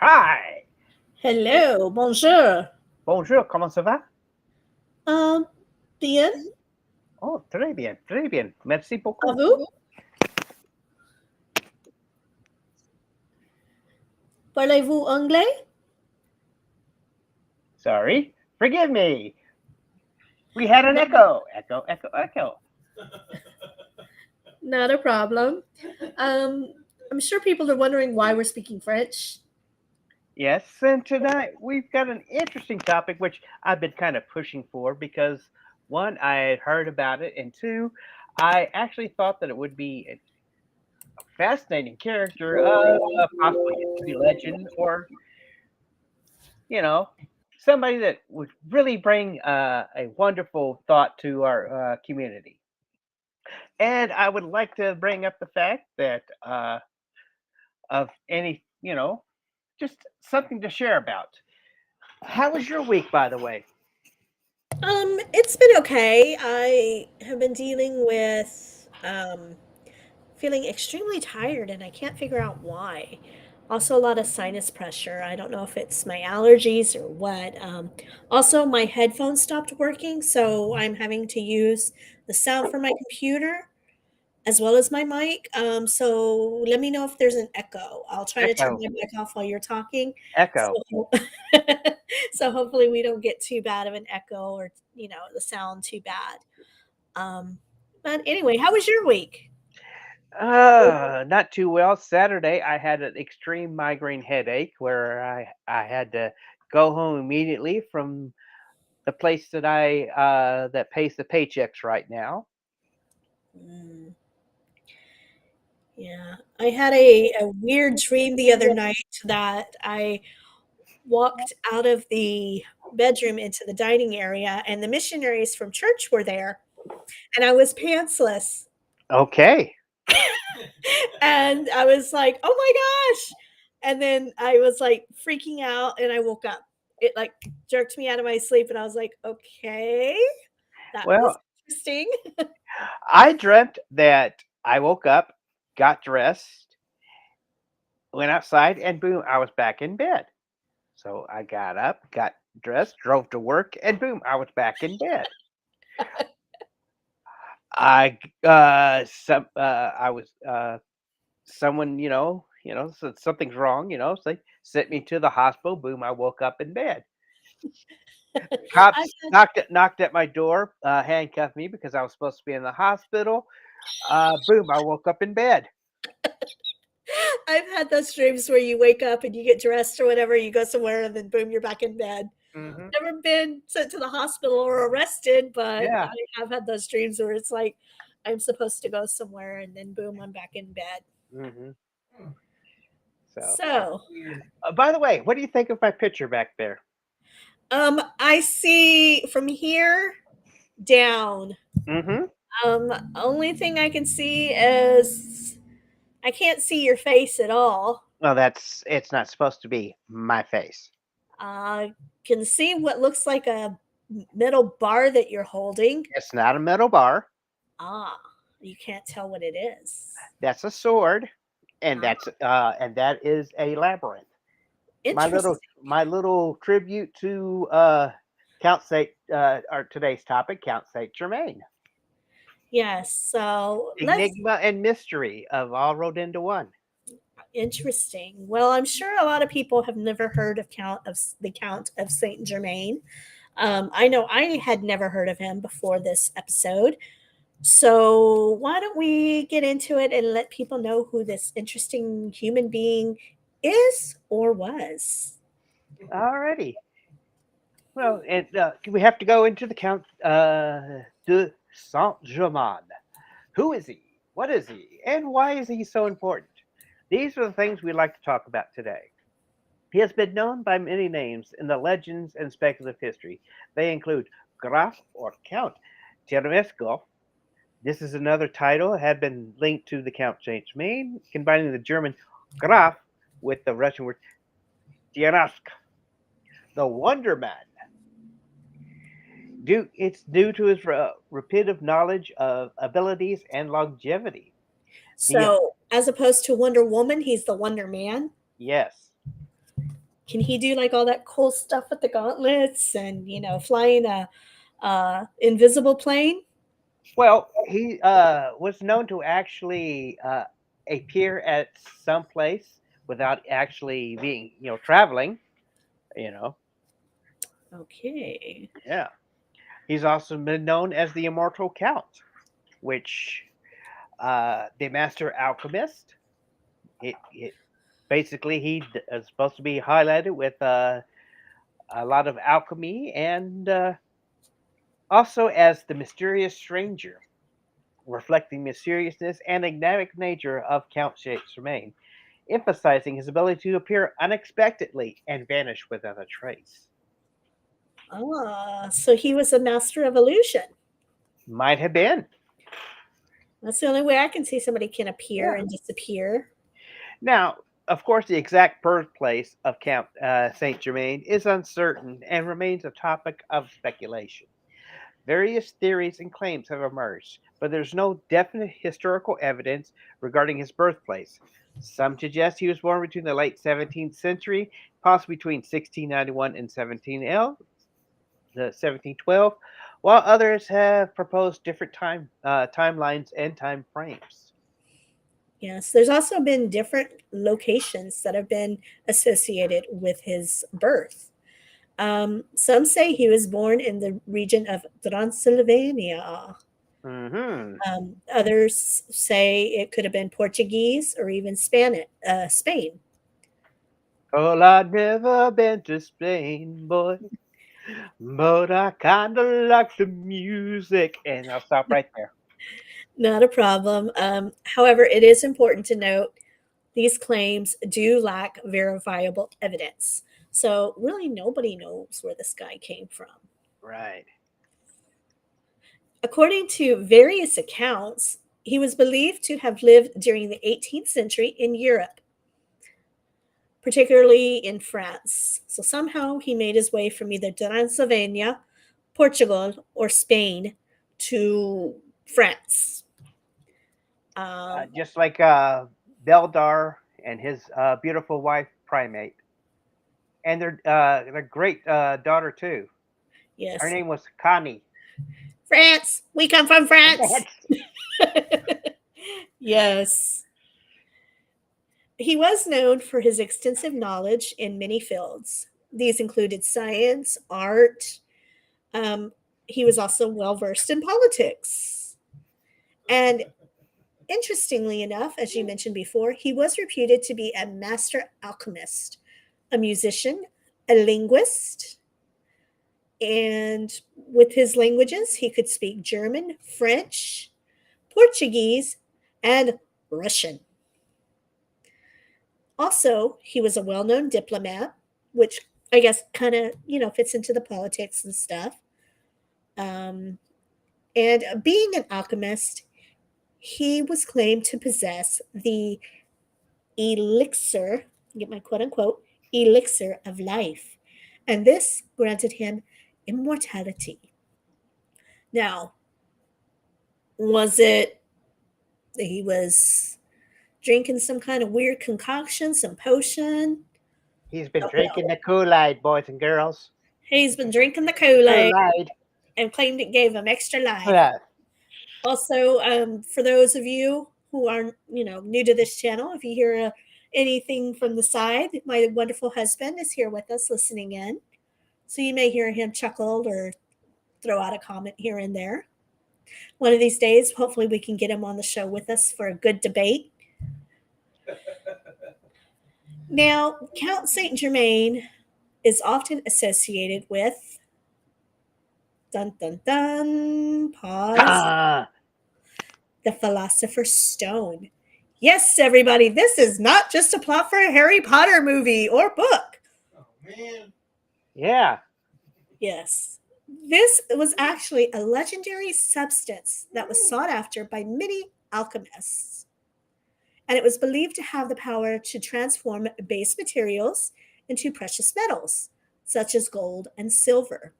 Hi! Hello, bonjour. Bonjour, comment ça va? Um, bien, Oh, très bien, très bien. Merci à beaucoup. vous? Parlez-vous anglais? Sorry. Forgive me. We had an echo. Echo, echo, echo. Not a problem. Um, I'm sure people are wondering why we're speaking French. Yes, and tonight we've got an interesting topic which I've been kind of pushing for because one, I had heard about it, and two, I actually thought that it would be a fascinating character of possibly history legend or, you know, somebody that would really bring a wonderful thought to our community. And I would like to bring up the fact that of any, just something to share about. How was your week, by the way? It's been okay. I have been dealing with feeling extremely tired and I can't figure out why. Also, a lot of sinus pressure. I don't know if it's my allergies or what. Also, my headphones stopped working, so I'm having to use the sound from my computer as well as my mic. So let me know if there's an echo. I'll try to turn Echo, my mic off while you're talking. echo. So, so hopefully we don't get too bad of an echo or the sound too bad. Um, but anyway, how was your week? Not too well. Saturday, I had an extreme migraine headache where I had to go home immediately from the place that I that pays the paychecks right now. Mm, yeah, I had a weird dream the other night that I walked out of the bedroom into the dining area, and the missionaries from church were there, and I was pantsless. Okay. And I was like, "Oh my gosh." And then I was like freaking out and I woke up. It like jerked me out of my sleep and I was like, "Okay, that was Well, interesting." I dreamt that I woke up, got dressed, went outside, and boom, I was back in bed. So I got up, got dressed, drove to work, and boom, I was back in bed. I was someone, said something's wrong, so they sent me to the hospital. Boom, I woke up in bed. I've Cops had knocked at my door, handcuffed me because I was supposed to be in the hospital. Boom, I woke up in bed. I've had those dreams where you wake up and you get dressed or whatever, you go somewhere and then boom, you're back in bed. Hmm. Never been sent to the hospital or arrested, but Yeah. I have had those dreams where it's like I'm supposed to go somewhere and then boom, I'm back in bed. Hmm. So, So, by the way, what do you think of my picture back there? I see from here down. Hmm. Only thing I can see is I can't see your face at all. Well, it's not supposed to be my face. I can see what looks like a metal bar that you're holding. It's not a metal bar. Ah, you can't tell what it is. That's a sword, and Ah, that is a labyrinth. interesting. My little tribute to Count Saint our today's topic, Count Saint Germain. Yes. So let's Enigma and mystery of all rolled into one. interesting. Well, I'm sure a lot of people have never heard of the Count of Saint Germain. I know I had never heard of him before this episode. So why don't we get into it and let people know who this interesting human being is or was? Alrighty. Well, and we have to go into the Count de Saint Germain. Who is he? What is he? And why is he so important? These are the things we'd like to talk about today. He has been known by many names in the legends and speculative history. They include Graf or Count Termesco. This is another title had been linked to the Count Saint Germain, combining the German Graf with the Russian word Tirask, the Wonder Man. It's due to his repetitive knowledge of abilities and longevity. The So, as opposed to Wonder Woman, he's the Wonder Man. Yes, Can he do like all that cool stuff with the gauntlets and flying a invisible plane? Well, he was known to actually appear at some place without actually being, traveling. You know, Okay. yeah. He's also been known as the Immortal Count, which the Master Alchemist. It basically is supposed to be highlighted with a lot of alchemy and also as the mysterious stranger, reflecting the seriousness and enigmatic nature of Count Germain, emphasizing his ability to appear unexpectedly and vanish without a trace. Ah, so he was a master of illusion. Might have been. That's the only way I can see somebody can appear Yeah. and disappear. Now, of course, the exact birthplace of Count Saint Germain is uncertain and remains a topic of speculation. Various theories and claims have emerged, but there's no definite historical evidence regarding his birthplace. Some suggest he was born between the late 17th century, possibly between 1691 and 1712, while others have proposed different timelines and time frames. Yes, there's also been different locations that have been associated with his birth. Some say he was born in the region of Transylvania. Hmm. Others say it could have been Portuguese or even Spanish, Spain. Well, I've never been to Spain, boy, but I kinda like the music. And I'll stop right there. Not a problem. However, it is important to note these claims do lack verifiable evidence. So, really, nobody knows where this guy came from. Right. According to various accounts, he was believed to have lived during the 18th century in Europe, particularly in France. So, somehow he made his way from either Transylvania, Portugal, or Spain to France. Um, Just like Beldar and his beautiful wife Primate, and their great daughter too. Her yes, name was Connie. France. We come from France. That's Yes. He was known for his extensive knowledge in many fields. These included science, art. Um, he was also well versed in politics. And interestingly enough, as you mentioned before, he was reputed to be a master alchemist, a musician, a linguist, and with his languages, he could speak German, French, Portuguese, and Russian. Also, he was a well known diplomat, which I guess kind of, fits into the politics and stuff. Um, and being an alchemist, he was claimed to possess the elixir, get my quote unquote, elixir of life. And this granted him immortality. Now, was it that he was drinking some kind of weird concoction, some potion? he's been Don't drinking know. the Kool-Aid, boys and girls. He's been drinking the Kool Aid Kool-Aid. and claimed it gave him extra life. Yeah. Also, for those of you who are, new to this channel, if you hear anything from the side, my wonderful husband is here with us listening in. So you may hear him chuckle or throw out a comment here and there. One of these days, hopefully, we can get him on the show with us for a good debate. Now, Count Saint Germain is often associated with dun dun dun pause Ah, the Philosopher's Stone. Yes, everybody, this is not just a plot for a Harry Potter movie or book. Oh man. yeah. Yes. This was actually a legendary substance that was sought after by many alchemists, and it was believed to have the power to transform base materials into precious metals, such as gold and silver.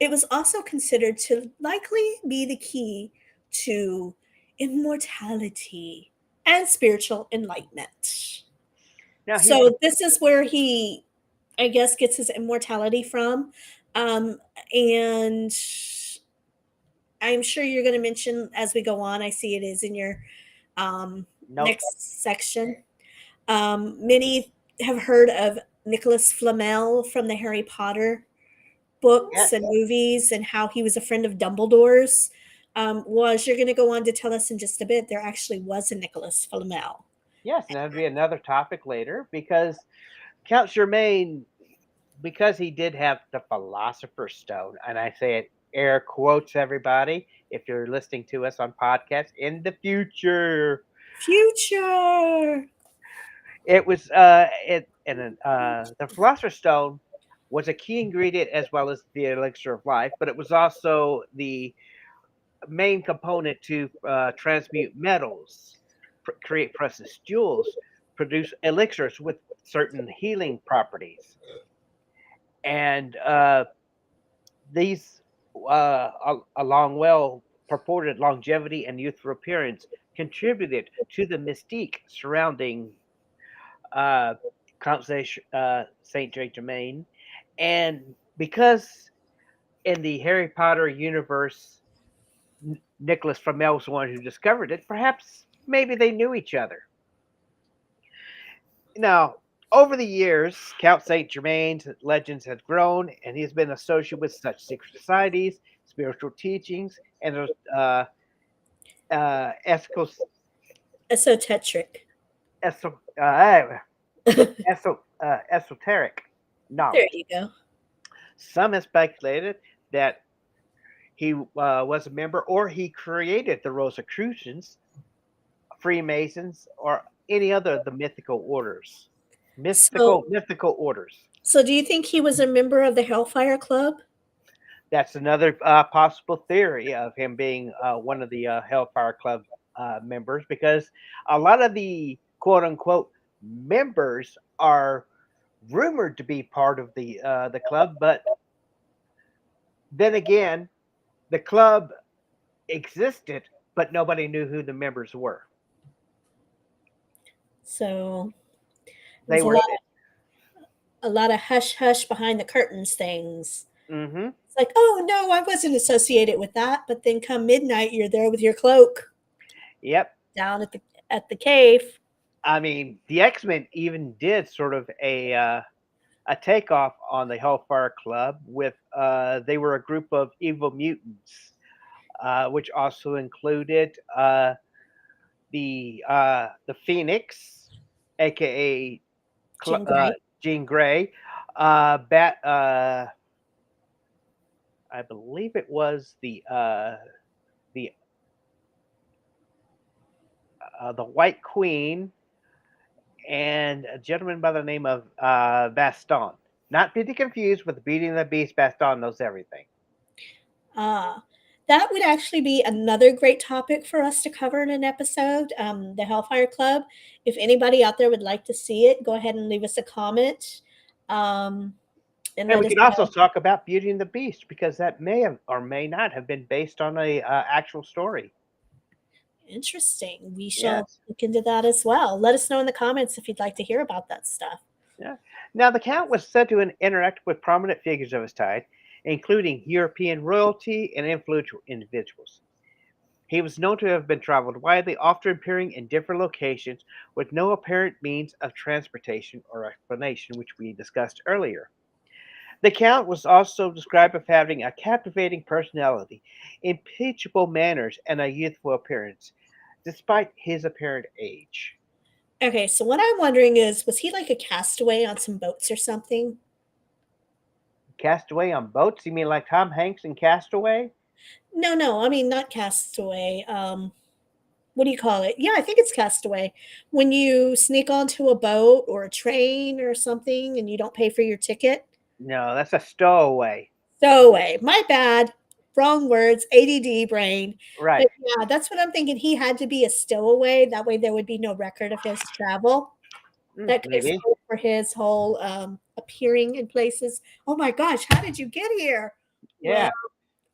It was also considered to likely be the key to immortality and spiritual enlightenment. Now he's the So this is where he, I guess, gets his immortality from. Um, and I'm sure you're going to mention as we go on. I see it is in your note. next section. Many have heard of Nicholas Flamel from the Harry Potter books Yes, and movies and how he was a friend of Dumbledore's. Was you're going to go on to tell us in just a bit, there actually was a Nicholas Flamel. yes, and that'd be another topic later because Count Germain, because he did have the Philosopher's Stone, and I say it air quotes, everybody, if you're listening to us on podcasts in the future. Future. It was the Philosopher's Stone was a key ingredient as well as the elixir of life, but it was also the main component to transmute metals, create precious jewels, produce elixirs with certain healing properties, and these, along well purported longevity and youthful appearance, contributed to the mystique surrounding uh, Count Saint Germain, and because in the Harry Potter universe, Nicholas Flamel was the one who discovered it. Perhaps maybe they knew each other. Now, over the years, Count Saint Germain's legends have grown, and he has been associated with such secret societies, spiritual teachings, and ethical, Esoteric. eso, There esoteric knowledge. you go. Some have speculated that he was a member or he created the Rosicrucians, Freemasons, or any other of the mythical orders. So, Mythical orders. so do you think he was a member of the Hellfire Club? That's another possible theory of him being one of the Hellfire Club members, because a lot of the quote unquote members are rumored to be part of the club, but then again, the club existed, but nobody knew who the members were. So They there's were. a lot of hush hush behind the curtains things. Mm-hmm. It's like, oh no, I wasn't associated with that. But then come midnight, you're there with your cloak Yep. down at the cave. I mean, the X Men even did sort of a takeoff on the Hellfire Club with they were a group of evil mutants, which also included the Phoenix, aka Jean Grey. Jean Grey, Bat. I believe it was the the White Queen, and a gentleman by the name of Baston. Not to be confused with the Beauty and the Beast. Baston knows everything. Uh, that would actually be another great topic for us to cover in an episode. The Hellfire Club. If anybody out there would like to see it, go ahead and leave us a comment um, and And let we us can also know. talk about Beauty and the Beast because that may have or may not have been based on a actual story. Interesting. We shall Yes. look into that as well. Let us know in the comments if you'd like to hear about that stuff. Yeah. Now the Count was said to interact with prominent figures of his time, including European royalty and influential individuals. He was known to have been traveled widely, often appearing in different locations with no apparent means of transportation or explanation, which we discussed earlier. The Count was also described as having a captivating personality, impeachable manners, and a youthful appearance, despite his apparent age. Okay, so what I'm wondering is, was he like a castaway on some boats or something? Castaway on boats? You mean like Tom Hanks in Castaway? No, no, I mean not castaway. What do you call it? Yeah, I think it's castaway. When you sneak onto a boat or a train or something and you don't pay for your ticket. No, that's a stowaway. Stowaway. My bad. Wrong words. ADD brain. Right. But yeah, that's what I'm thinking. He had to be a stowaway. That way there would be no record of his travel. That could Maybe. explain for his whole appearing in places. Oh my gosh, how did you get here? Well, Yeah.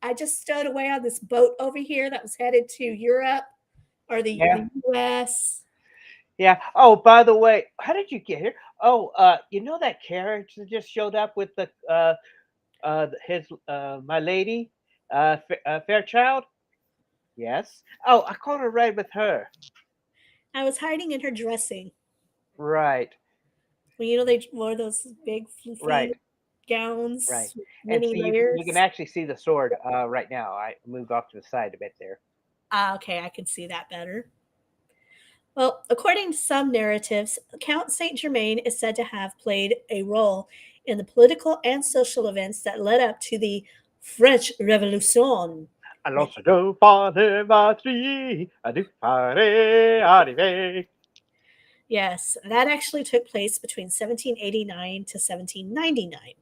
I just stowed away on this boat over here that was headed to Europe or the Yeah. US. Yeah. Oh, by the way, how did you get here? Oh, you know that carriage that just showed up with the his my lady, Fairchild? Yes. Oh, I caught a ride with her. I was hiding in her dressing. Right. Well, they wore those big Right. floofy Right. gowns, with And many see, you can layers. actually see the sword right now. I moved off to the side a bit there. Ah, okay, I can see that better. Well, according to some narratives, Count Saint Germain is said to have played a role in the political and social events that led up to the French Revolution. Alors, c'est deux pas de batterie, à deux pare arrivé. Yes, that actually took place between 1789 to 1799.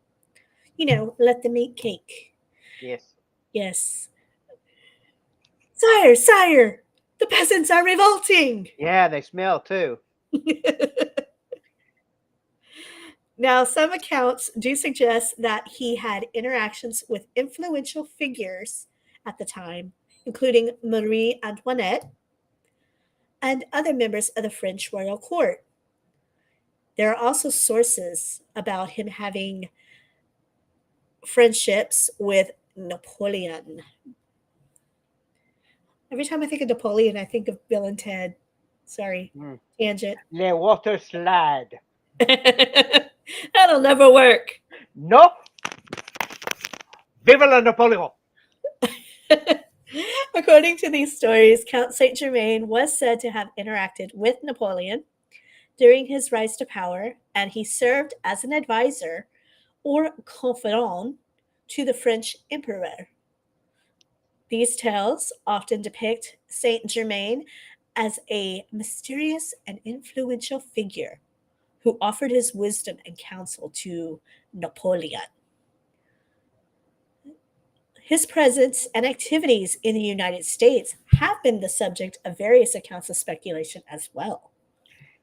Let them eat cake. Yes. Yes. Sire, sire, the peasants are revolting. Yeah, they smell too. Now, some accounts do suggest that he had interactions with influential figures at the time, including Marie Antoinette and other members of the French royal court. There are also sources about him having friendships with Napoleon. Every time I think of Napoleon, I think of Bill and Ted. Sorry, Mm. tangent. Les water slide. That'll never work. No, vive la Napoleon. According to these stories, Count Saint Germain was said to have interacted with Napoleon during his rise to power, and he served as an advisor or confidant to the French emperor. These tales often depict Saint Germain as a mysterious and influential figure who offered his wisdom and counsel to Napoleon. His presence and activities in the United States have been the subject of various accounts of speculation as well.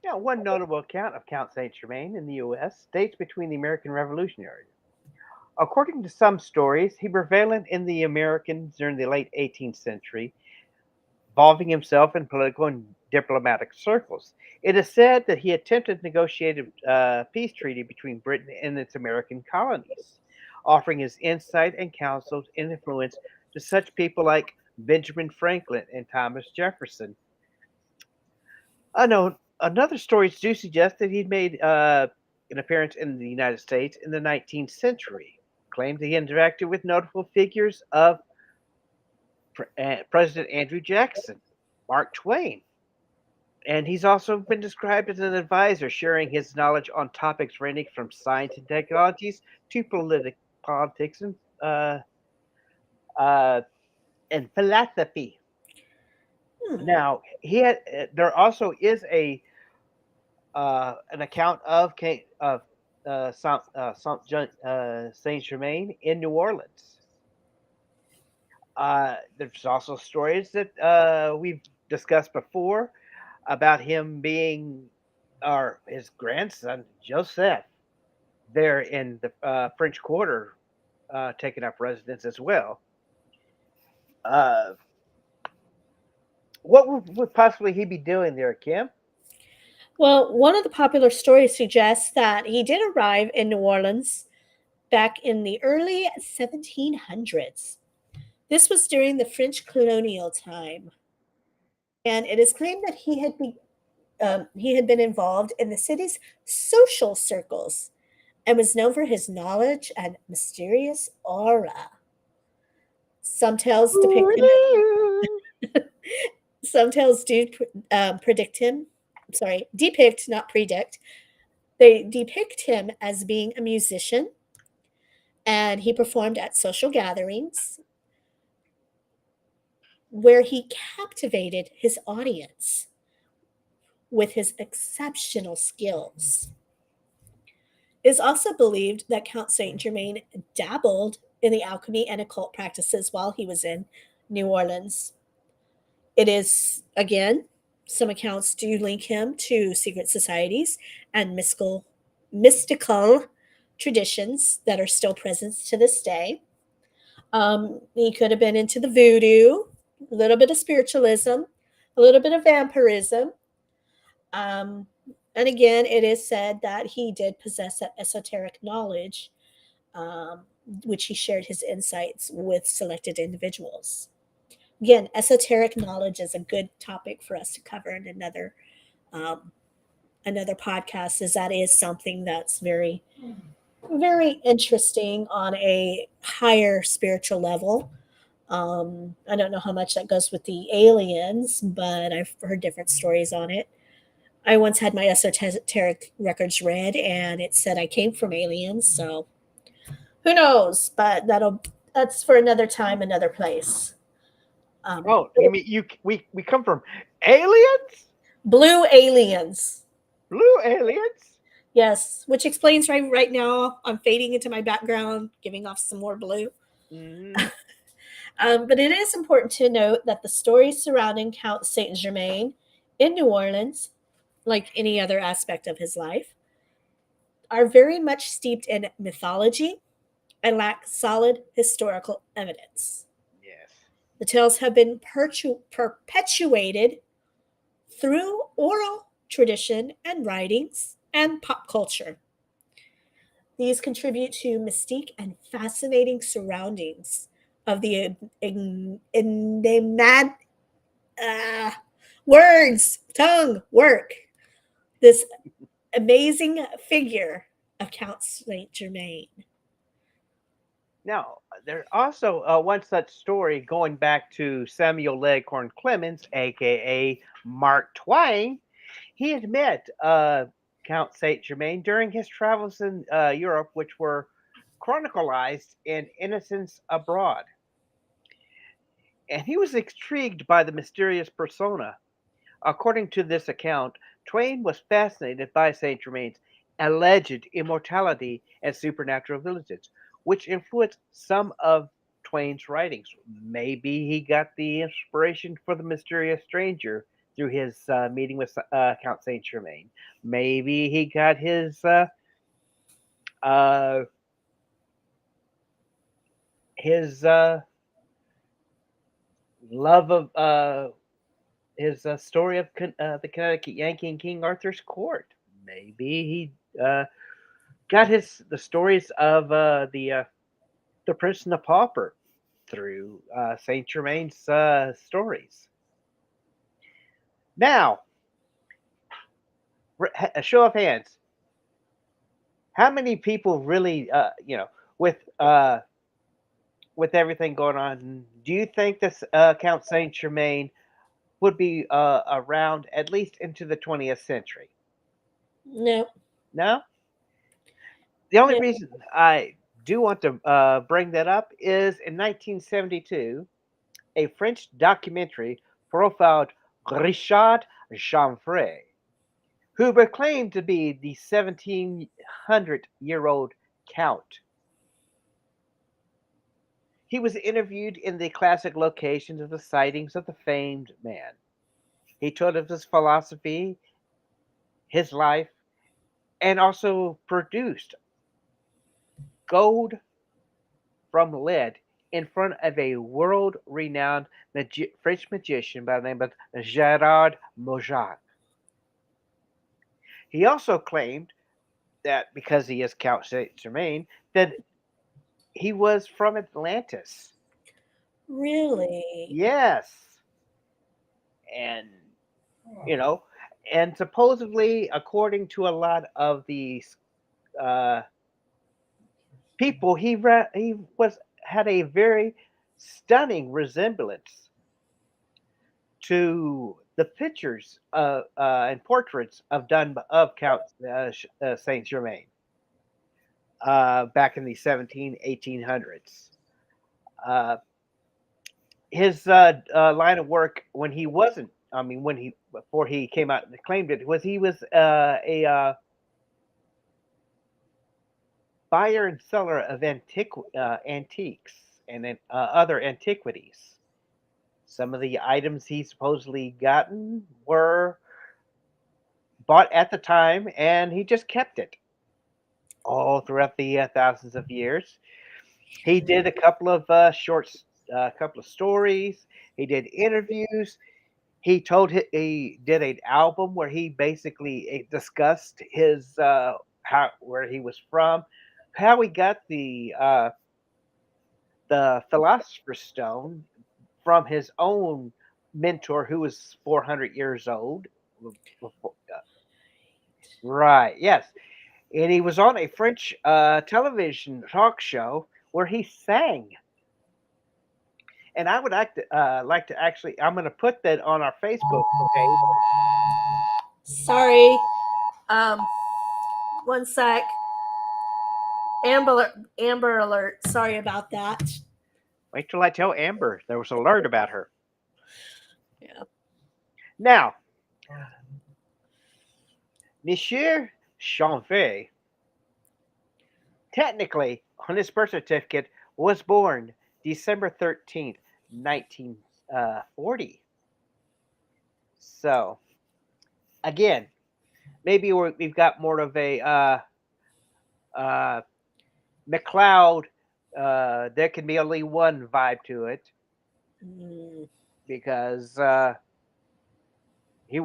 Now, one notable account of Count Saint Germain in the U.S. dates between the American Revolutionary. According to some stories, he was prevalent in the Americans during the late 18th century, involving himself in political and diplomatic circles. It is said that he attempted to negotiate a peace treaty between Britain and its American colonies, offering his insight and counsel and influence to such people like Benjamin Franklin and Thomas Jefferson. I know another stories do suggest that he made an appearance in the United States in the 19th century. Claimed that he interacted with notable figures of President Andrew Jackson, Mark Twain, and he's also been described as an advisor, sharing his knowledge on topics ranging from science and technologies to politics uh, uh, and philosophy. Hmm. Now, there also is a an account of Saint Germain in New Orleans. There's also stories that we've discussed before about him being, or his grandson Joseph, there in the French Quarter, taking up residence as well. Uh, what would possibly he be doing there, Kim? Well, one of the popular stories suggests that he did arrive in New Orleans back in the early 1700s. This was during the French colonial time, and it is claimed that he had been involved in the city's social circles and was known for his knowledge and mysterious aura. Some tales depict him Some tales do predict him. Sorry, depict, not predict. They depict him as being a musician, and he performed at social gatherings where he captivated his audience with his exceptional skills. It is also believed that Count Saint Germain dabbled in the alchemy and occult practices while he was in New Orleans. It is, again, some accounts do link him to secret societies and mystical traditions that are still present to this day. He could have been into the voodoo, a little bit of spiritualism, a little bit of vampirism. Um, and again, it is said that he did possess that esoteric knowledge, um, which he shared his insights with selected individuals. Again, esoteric knowledge is a good topic for us to cover in um, another podcast, as that is something that's very, very interesting on a higher spiritual level. I don't know how much that goes with the aliens, but I've heard different stories on it. I once had my esoteric records read, and it said I came from aliens. So who knows? But that's for another time, another place. Oh, you mean we come from aliens? Blue aliens. Blue aliens? Yes, which explains right now I'm fading into my background, giving off some more blue. Hmm. But it is important to note that the stories surrounding Count Saint Germain in New Orleans, like any other aspect of his life, are very much steeped in mythology and lack solid historical evidence. Yes. The tales have been perpetuated through oral tradition and writings and pop culture. These contribute to mystique and fascinating surroundings of the enigmatic uh, words, tongue, work. This amazing figure of Count Saint Germain. Now, there's also one such story going back to Samuel Leghorn Clemens, aka Mark Twain. He had met Count Saint Germain during his travels in Europe, which were chronicled in Innocents Abroad. And he was intrigued by the mysterious persona. According to this account, Twain was fascinated by Saint Germain's alleged immortality and supernatural abilities, which influenced some of Twain's writings. Maybe he got the inspiration for the mysterious stranger through his meeting with Count Saint Germain. Maybe he got uh, his love of his story of the Connecticut Yankee and King Arthur's court. Maybe he got his the stories of the Prince and the Pauper through Saint Germain's stories. Now, a show of hands. How many people really, with with everything going on, do you think this Count Saint Germain would be around at least into the 20th century? No, No. The only no, reason I do want to bring that up is in 1972, a French documentary profiled Richard Janfray, who proclaimed to be the 1700-year-old count. He was interviewed in the classic locations of the sightings of the famed man. He told of his philosophy, his life, and also produced gold from lead in front of a world renowned French magician by the name of Gerard Mojac. He also claimed that because he is Count Saint Germain, that he was from Atlantis. really. Yes. And, you know, and supposedly, according to a lot of these uh, people, he was had a very stunning resemblance to the pictures and portraits of done of Count Saint Germain back in the 1800s. Uh, his line of work when he wasn't, I mean, when he before he came out and claimed it, was he was a buyer and seller of antiques and other antiquities. Some of the items he supposedly gotten were bought at the time, and he just kept it all throughout the thousands of years. He did a couple of couple of stories. He did interviews. he did an album where he basically discussed his how where he was from, how he got the Philosopher's Stone from his own mentor who was 400 years old. Before, right, yes. And he was on a French television talk show where he sang. And I would like to actually, I'm going to put that on our Facebook page. Sorry. Um, one sec. Amber alert. Sorry about that. Wait till I tell Amber there was an alert about her. Yeah. Now, Monsieur Chanfray, technically, on his birth certificate, was born December 13th, 1940. So, again, maybe we've got more of a uh, McLeod. There can be only one vibe to it Mm. because he.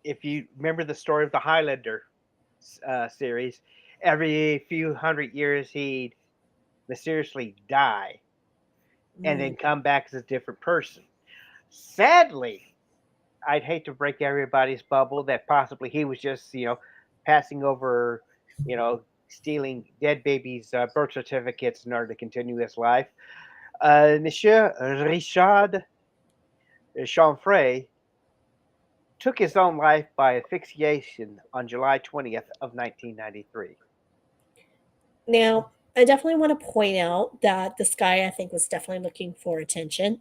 If you remember the story of the Highlander series, every few hundred years he'd mysteriously die and Mm. then come back as a different person. Sadly, I'd hate to break everybody's bubble that possibly he was just, passing over, stealing dead babies' birth certificates in order to continue his life. Monsieur Richard Chanfray took his own life by asphyxiation on July 20th of 1993. Now, I definitely want to point out that this guy, I think, was definitely looking for attention,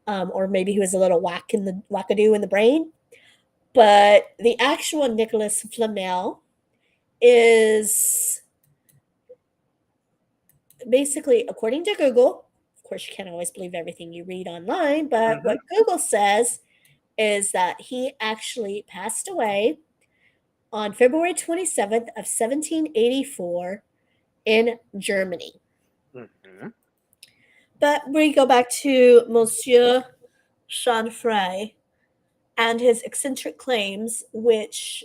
or maybe he was a little wackadoo in the brain. But the actual Nicholas Flamel is basically, according to Google, of course, you can't always believe everything you read online, but Mm-hmm. what Google says is that he actually passed away on February 27th of 1784 in Germany. Mm-hmm. But we go back to Monsieur Chanfray and his eccentric claims, which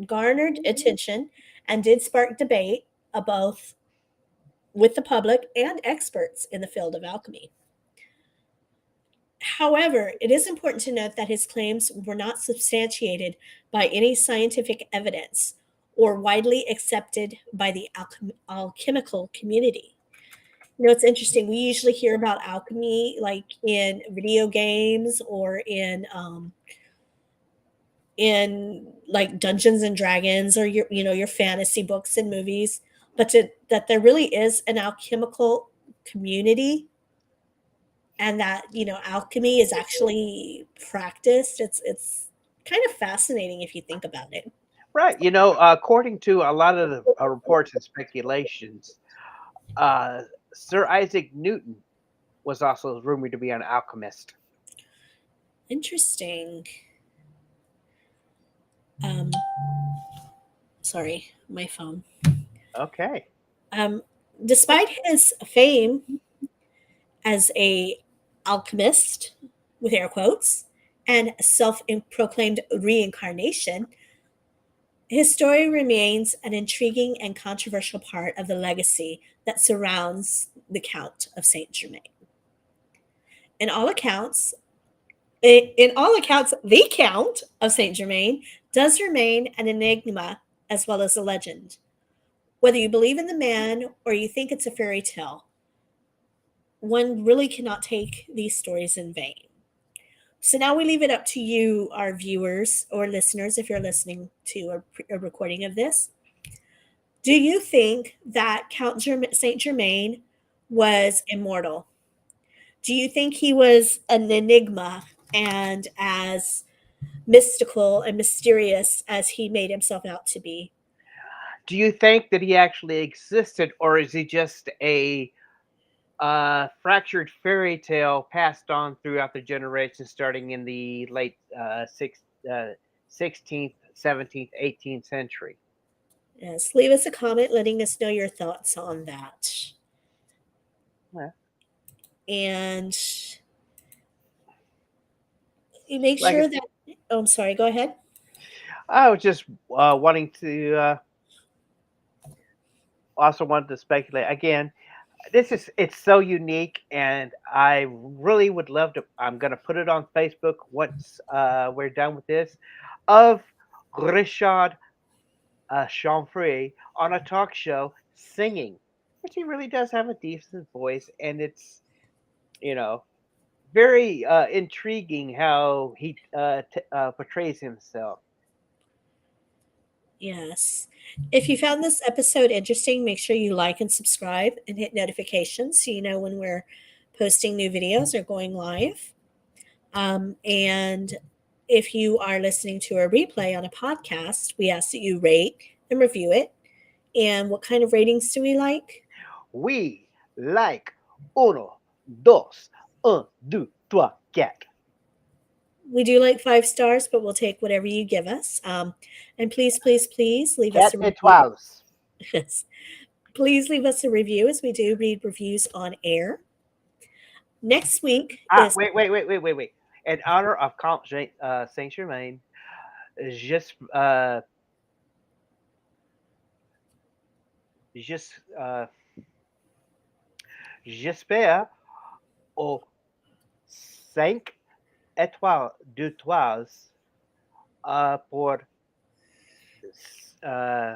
garnered attention and did spark debate both with the public and experts in the field of alchemy. However, it is important to note that his claims were not substantiated by any scientific evidence or widely accepted by the alchemical community. You know, it's interesting. We usually hear about alchemy like in video games or in like Dungeons and Dragons or your fantasy books and movies, but that there really is an alchemical community and that alchemy is actually practiced. It's kind of fascinating if you think about it. Right. According to a lot of the reports and speculations, uh, Sir Isaac Newton was also rumored to be an alchemist. Interesting. Um, Sorry, my phone. Okay. Um, Despite his fame as a alchemist with air quotes and self-proclaimed reincarnation, his story remains an intriguing and controversial part of the legacy that surrounds the Count of Saint Germain. In all accounts, in all accounts, the Count of Saint Germain does remain an enigma as well as a legend. Whether you believe in the man or you think it's a fairy tale, one really cannot take these stories in vain. So now we leave it up to you, our viewers or listeners, if you're listening to a recording of this. Do you think that Saint Germain was immortal? Do you think he was an enigma and as mystical and mysterious as he made himself out to be? Do you think that he actually existed, or is he just a fractured fairy tale passed on throughout the generations, starting in the late 16th, 17th, 18th century? Yes, leave us a comment letting us know your thoughts on that. Well, And You make Like sure that. Oh, I'm sorry. Go ahead. I was just wanting to also wanted to speculate again. This is it's so unique, and I really would love to. I'm gonna put it on Facebook once we're done with this. Of Richard Chamfrey on a talk show singing, which he really does have a decent voice, and it's you know very intriguing how he portrays himself. Yes. If you found this episode interesting, make sure you like and subscribe and hit notifications so you know when we're posting new videos or going live. And if you are listening to a replay on a podcast, we ask that you rate and review it. And what kind of ratings do we like? We like uno, dos, un, deux, trois, quatre. We do like 5 stars, but we'll take whatever you give us. And please, please, please leave us a Quatre review. étoiles. Yes. Please leave us a review as we do read reviews on air. Next week Ah, is wait. In honor of Comte Saint Germain, just, just, j'espère aux 5 étoiles, d'étoiles pour uh,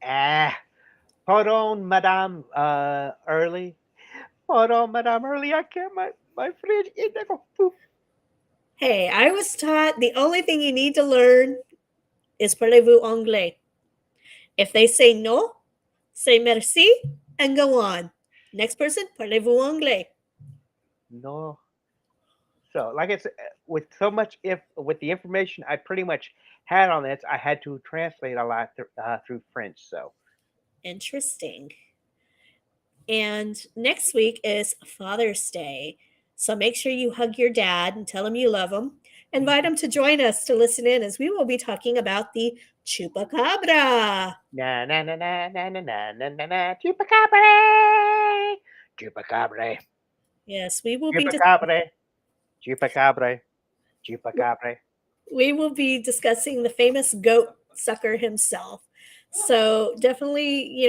ah, pardon, Madame Early. Pardon, Madame Early. I can't. My fridge is never poof. hey, I was taught the only thing you need to learn is parlez-vous anglais. If they say no, say merci and go on. Next person, parlez-vous anglais. No. So, like I said, with so much if with the information I pretty much had on this, I had to translate a lot through French. So, Interesting. And next week is Father's Day. So make sure you hug your dad and tell him you love him. Invite him to join us to listen in as we will be talking about the chupacabra. na na na na na na na na na na chupacabra, chupacabra, Yes, we will be chupacabra, chupacabra, chupacabra. discussing the famous goat sucker himself. So definitely,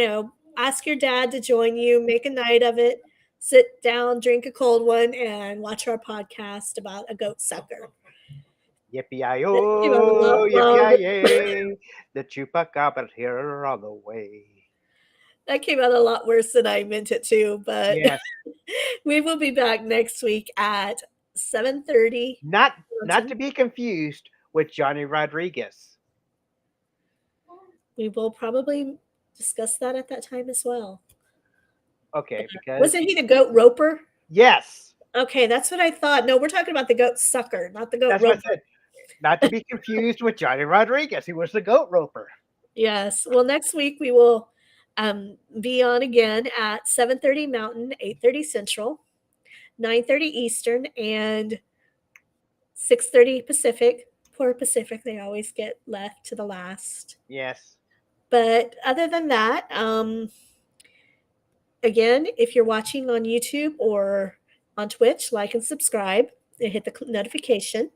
ask your dad to join you, make a night of it, sit down, drink a cold one, and watch our podcast about a goat sucker. That came out a lot, Yippee-yi-yo, the chupacabra here on the way. that came out a lot worse than I meant it to, but Yes, we will be back next week at 7:30 not to Mountain. be confused with Johnny Rodriguez. We will probably discuss that at that time as well. Okay, because Wasn't he the goat roper? yes, Okay, that's what I thought. No, we're talking about the goat sucker, not the goat that's what I roper. said. Not to be confused with Johnny Rodriguez. He was the goat roper. Yes. Well, next week we will be on again at 7:30 Mountain, 8:30 Central, 9:30 Eastern, and 6:30 Pacific. Poor Pacific, they always get left to the last. Yes. But other than that, again, if you're watching on YouTube or on Twitch, like and subscribe and hit the notification.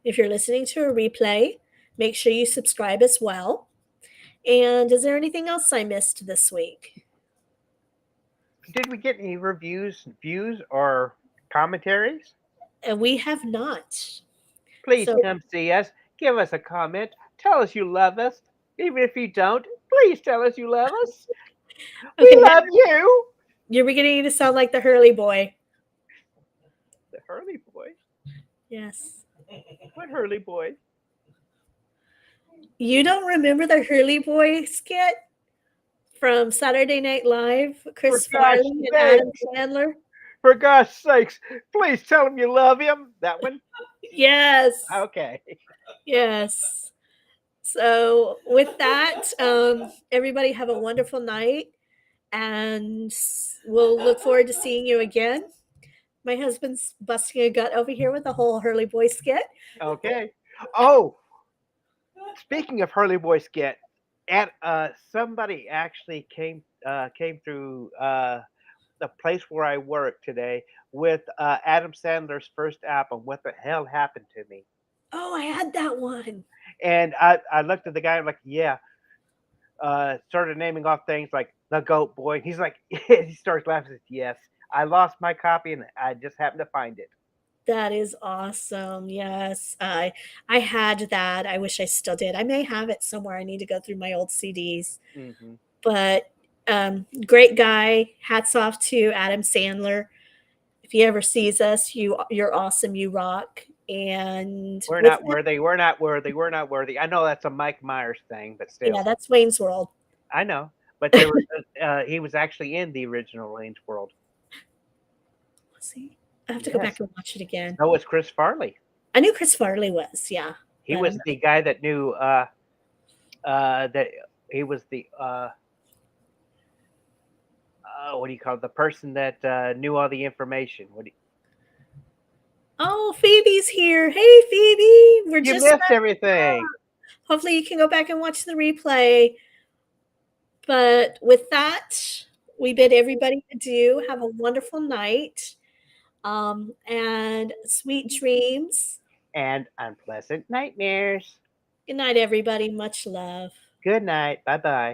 If you're listening to a replay, make sure you subscribe as well. And is there anything else I missed this week? Did we get any reviews, views, or commentaries? And we have not. Please So, come see us. Give us a comment. Tell us you love us. Even if you don't, please tell us you love us. We okay, now love you. you're beginning to sound like the Hurley boy. The Hurley boy. Yes. What Hurley boy? You don't remember the Hurley boy skit from Saturday Night Live? For Chris God's Farley and sake. Adam Sandler? For God's sakes. Please tell him you love him. That one? Yes. Okay. Yes. So, with that, everybody have a wonderful night, and we'll look forward to seeing you again. My husband's busting a gut over here with the whole Hurley boy skit. Okay. Oh, speaking of Hurley boy skit, And somebody actually came through the place where I work today with Adam Sandler's first album. What the hell happened to me? Oh, I had that one. And I looked at the guy. I'm like, yeah. Started naming off things like the Goat Boy. He's like, he starts laughing. Says, yes, I lost my copy and I just happened to find it. That is awesome. Yes, I had that. I wish I still did. I may have it somewhere. I need to go through my old CDs. Hmm. But great guy. Hats off to Adam Sandler. If he ever sees us, you're awesome. You rock. And We're with not that, worthy. We're not worthy. We're not worthy. I know that's a Mike Myers thing, but yeah, still, that's Wayne's World. I know. But there was he was actually in the original Range World. See, I have to go Yes. back and watch it again. So was Chris Farley. I knew Chris Farley was, yeah, He but was the guy that knew that he was the what do you call it? The person that knew all the information. oh, Phoebe's here. Hey, Phoebe, we're You just missed everything. hopefully you can go back and watch the replay. But with that, we bid everybody adieu. Have a wonderful night, and sweet dreams. And unpleasant nightmares. Good night, everybody. Much love. Good night. Bye bye.